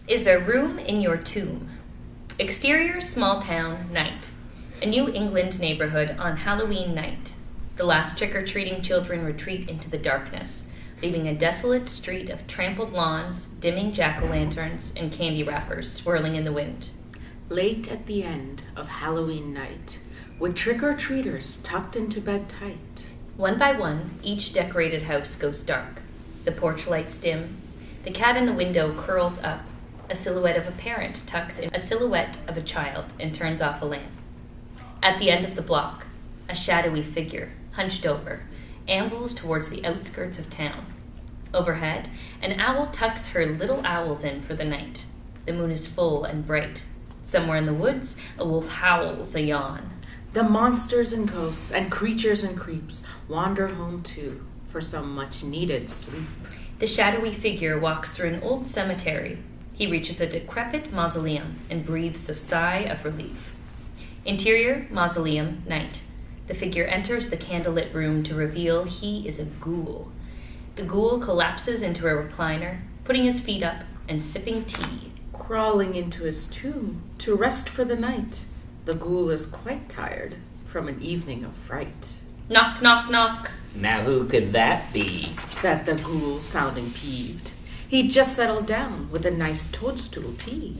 Is there room in your tomb? Exterior, small town, night. A New England neighborhood on Halloween night. The last trick-or-treating children retreat into the darkness, leaving a desolate street of trampled lawns, dimming jack-o'-lanterns, and candy wrappers swirling in the wind. Late at the end of Halloween night, with trick-or-treaters tucked into bed tight. One by one, each decorated house goes dark. The porch lights dim. The cat in the window curls up. A silhouette of a parent tucks in a silhouette of a child and turns off a lamp. At the end of the block, a shadowy figure, hunched over, ambles towards the outskirts of town. Overhead, an owl tucks her little owls in for the night. The moon is full and bright. Somewhere in the woods, a wolf howls a yawn. The monsters and ghosts and creatures and creeps wander home too for some much-needed sleep. The shadowy figure walks through an old cemetery. He reaches a decrepit mausoleum and breathes a sigh of relief. Interior, mausoleum, night. The figure enters the candlelit room to reveal he is a ghoul. The ghoul collapses into a recliner, putting his feet up and sipping tea. Crawling into his tomb to rest for the night, the ghoul is quite tired from an evening of fright. Knock, knock, knock. Now who could that be? Said the ghoul, sounding peeved. He'd just settled down with a nice toadstool tea.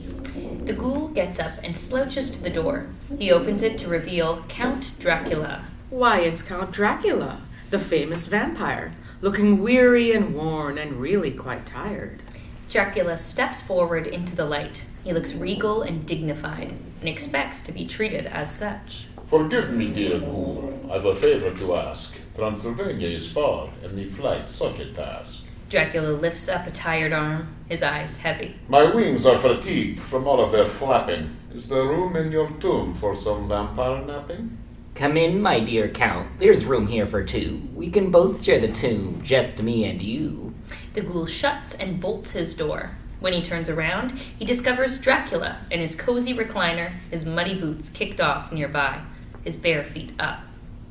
The ghoul gets up and slouches to the door. He opens it to reveal Count Dracula. Why, it's Count Dracula, the famous vampire, looking weary and worn and really quite tired. Dracula steps forward into the light. He looks regal and dignified and expects to be treated as such. Forgive me, dear ghoul. I've a favor to ask. Transylvania is far, and the flight such a task. Dracula lifts up a tired arm, his eyes heavy. My wings are fatigued from all of their flapping. Is there room in your tomb for some vampire napping? Come in, my dear Count. There's room here for two. We can both share the tomb, just me and you. The ghoul shuts and bolts his door. When he turns around, he discovers Dracula in his cozy recliner, his muddy boots kicked off nearby, his bare feet up.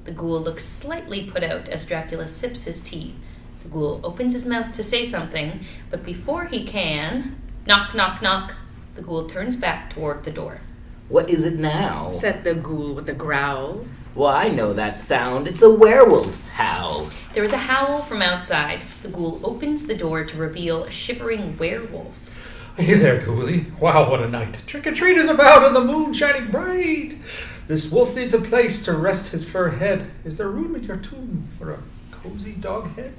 The ghoul looks slightly put out as Dracula sips his tea. The ghoul opens his mouth to say something, but before he can... Knock, knock, knock. The ghoul turns back toward the door. What is it now? Said the ghoul with a growl. Well, I know that sound. It's a werewolf's howl. There is a howl from outside. The ghoul opens the door to reveal a shivering werewolf. Hey there, Ghoulie. Wow, what a night. Trick-or-treaters about and the moon shining bright. This wolf needs a place to rest his fur head. Is there room in your tomb for a cozy dog head?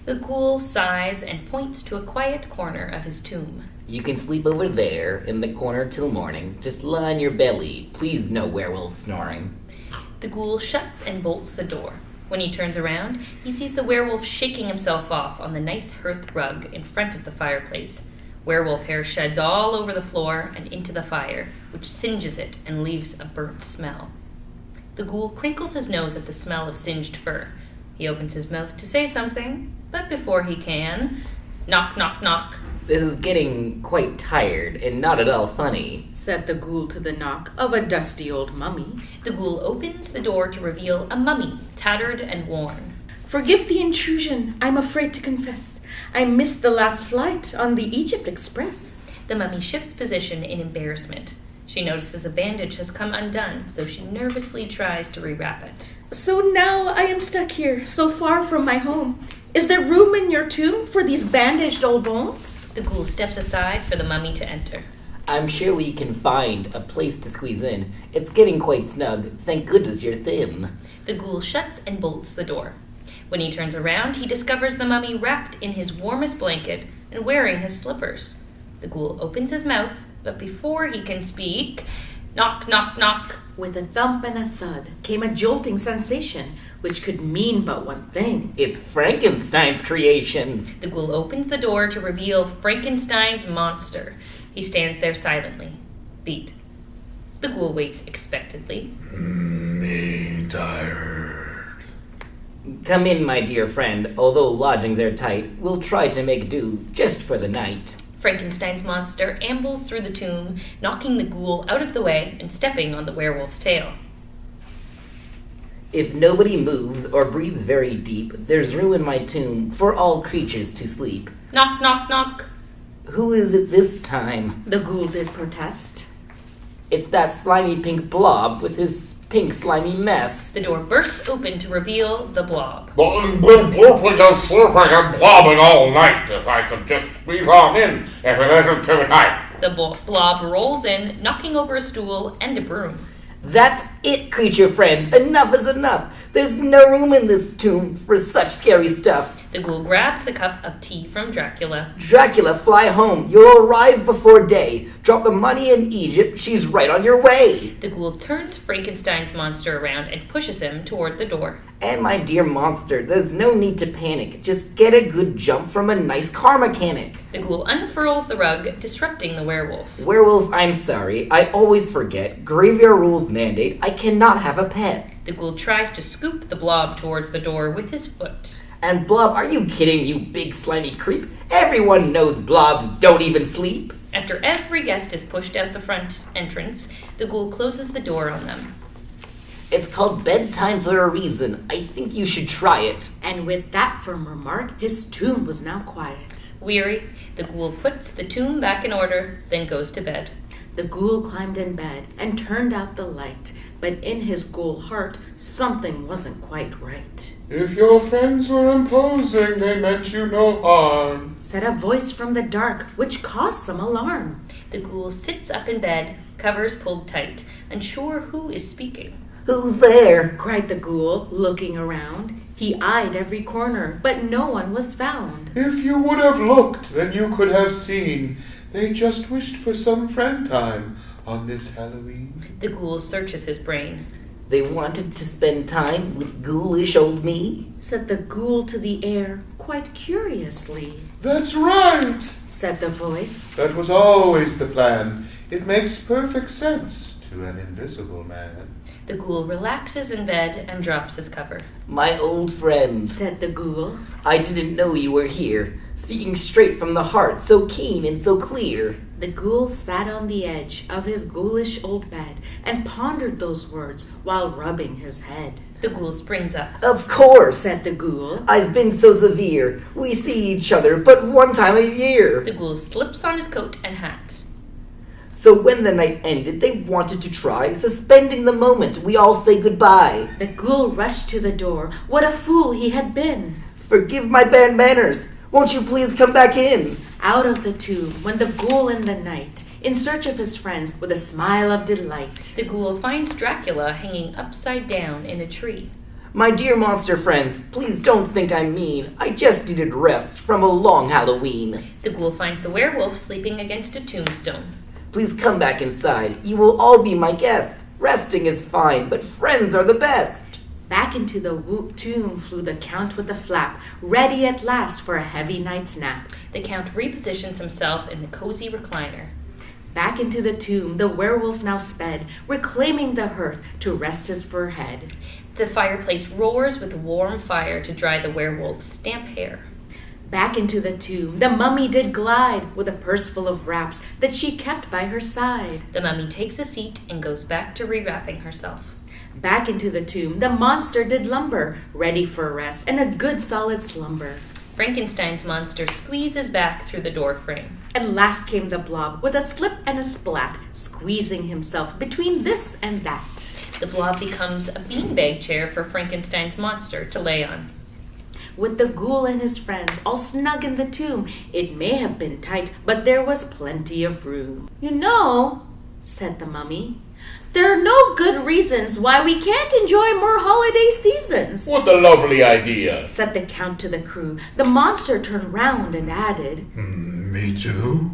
The ghoul sighs and points to a quiet corner of his tomb. You can sleep over there in the corner till morning. Just lie on your belly. Please no werewolf snoring. The ghoul shuts and bolts the door. When he turns around, he sees the werewolf shaking himself off on the nice hearth rug in front of the fireplace. Werewolf hair sheds all over the floor and into the fire, which singes it and leaves a burnt smell. The ghoul crinkles his nose at the smell of singed fur. He opens his mouth to say something, but before he can... Knock, knock, knock. This is getting quite tired and not at all funny. Said the ghoul to the knock of a dusty old mummy. The ghoul opens the door to reveal a mummy, tattered and worn. Forgive the intrusion, I'm afraid to confess. I missed the last flight on the Egypt Express. The mummy shifts position in embarrassment. She notices a bandage has come undone, so she nervously tries to rewrap it. So now I am stuck here, so far from my home. Is there room in your tomb for these bandaged old bones? The ghoul steps aside for the mummy to enter. I'm sure we can find a place to squeeze in. It's getting quite snug. Thank goodness you're thin. The ghoul shuts and bolts the door. When he turns around, he discovers the mummy wrapped in his warmest blanket and wearing his slippers. The ghoul opens his mouth, but before he can speak... Knock, knock, knock. With a thump and a thud came a jolting sensation, which could mean but one thing. It's Frankenstein's creation. The ghoul opens the door to reveal Frankenstein's monster. He stands there silently. Beat. The ghoul waits expectantly. Me tired. Come in, my dear friend. Although lodgings are tight, we'll try to make do just for the night. Frankenstein's monster ambles through the tomb, knocking the ghoul out of the way and stepping on the werewolf's tail. If nobody moves or breathes very deep, there's room in my tomb for all creatures to sleep. Knock, knock, knock. Who is it this time? The ghoul did protest. It's that slimy pink blob with his pink slimy mess. The door bursts open to reveal the blob. I've been slurping and blobbing all night. If I could just squeeze on in, if it isn't too tight. The blob rolls in, knocking over a stool and a broom. That's it, creature friends. Enough is enough. There's no room in this tomb for such scary stuff. The ghoul grabs the cup of tea from Dracula. Dracula, fly home. You'll arrive before day. Drop the money in Egypt. She's right on your way. The ghoul turns Frankenstein's monster around and pushes him toward the door. And my dear monster, there's no need to panic. Just get a good jump from a nice car mechanic. The ghoul unfurls the rug, disrupting the werewolf. Werewolf, I'm sorry. I always forget. Graveyard rules mandate I cannot have a pet. The ghoul tries to scoop the blob towards the door with his foot. And Blob, are you kidding, you big slimy creep? Everyone knows blobs don't even sleep. After every guest is pushed out the front entrance, the ghoul closes the door on them. It's called bedtime for a reason. I think you should try it. And with that firm remark, his tomb was now quiet. Weary, the ghoul puts the tomb back in order, then goes to bed. The ghoul climbed in bed and turned out the light, but in his ghoul heart, something wasn't quite right. If your friends were imposing, they meant you no harm. Said a voice from the dark, which caused some alarm. The ghoul sits up in bed, covers pulled tight, unsure who is speaking. Who's there? Cried the ghoul, looking around. He eyed every corner, but no one was found. If you would have looked, then you could have seen. They just wished for some friend time on this Halloween. The ghoul searches his brain. They wanted to spend time with ghoulish old me? Said the ghoul to the air, quite curiously. That's right, Said the voice. that was always the plan. It makes perfect sense to an invisible man. The ghoul relaxes in bed and drops his cover. My old friend. Said the ghoul. I didn't know you were here. Speaking straight from the heart, so keen and so clear. The ghoul sat on the edge of his ghoulish old bed and pondered those words while rubbing his head. The ghoul springs up. Of course. Said the ghoul. I've been so severe. We see each other but one time a year. The ghoul slips on his coat and hat. So when the night ended, they wanted to try suspending the moment we all say goodbye. The ghoul rushed to the door. What a fool he had been. Forgive my bad manners. Won't you please come back in? Out of the tomb went the ghoul in the night, in search of his friends with a smile of delight. The ghoul finds Dracula hanging upside down in a tree. My dear monster friends, please don't think I'm mean. I just needed rest from a long Halloween. The ghoul finds the werewolf sleeping against a tombstone. Please come back inside. You will all be my guests. Resting is fine, but friends are the best. Back into the tomb flew the Count with a flap, ready at last for a heavy night's nap. The Count repositions himself in the cozy recliner. Back into the tomb the werewolf now sped, reclaiming the hearth to rest his fur head. The fireplace roars with warm fire to dry the werewolf's damp hair. Back into the tomb the mummy did glide, with a purse full of wraps that she kept by her side. The mummy takes a seat and goes back to rewrapping herself. Back into the tomb the monster did lumber, ready for rest and a good solid slumber. Frankenstein's monster squeezes back through the door frame. At last came the blob with a slip and a splat, squeezing himself between this and that. The blob becomes a beanbag chair for Frankenstein's monster to lay on. With the ghoul and his friends all snug in the tomb, it may have been tight, but there was plenty of room. You know, said the mummy, there are no good reasons why we can't enjoy more holiday seasons. What a lovely idea, Said the Count to the crew. The monster turned round and added, Me too.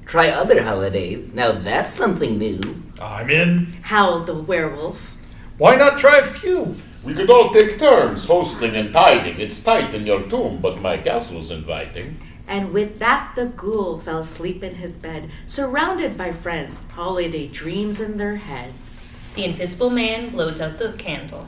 Try other holidays. Now that's something new. I'm in. howled the werewolf. Why not try a few? We could all take turns hosting and tiding. It's tight in your tomb, but my castle's inviting. And with that the ghoul fell asleep in his bed, surrounded by friends, holiday dreams in their heads. The invisible man blows out the candle.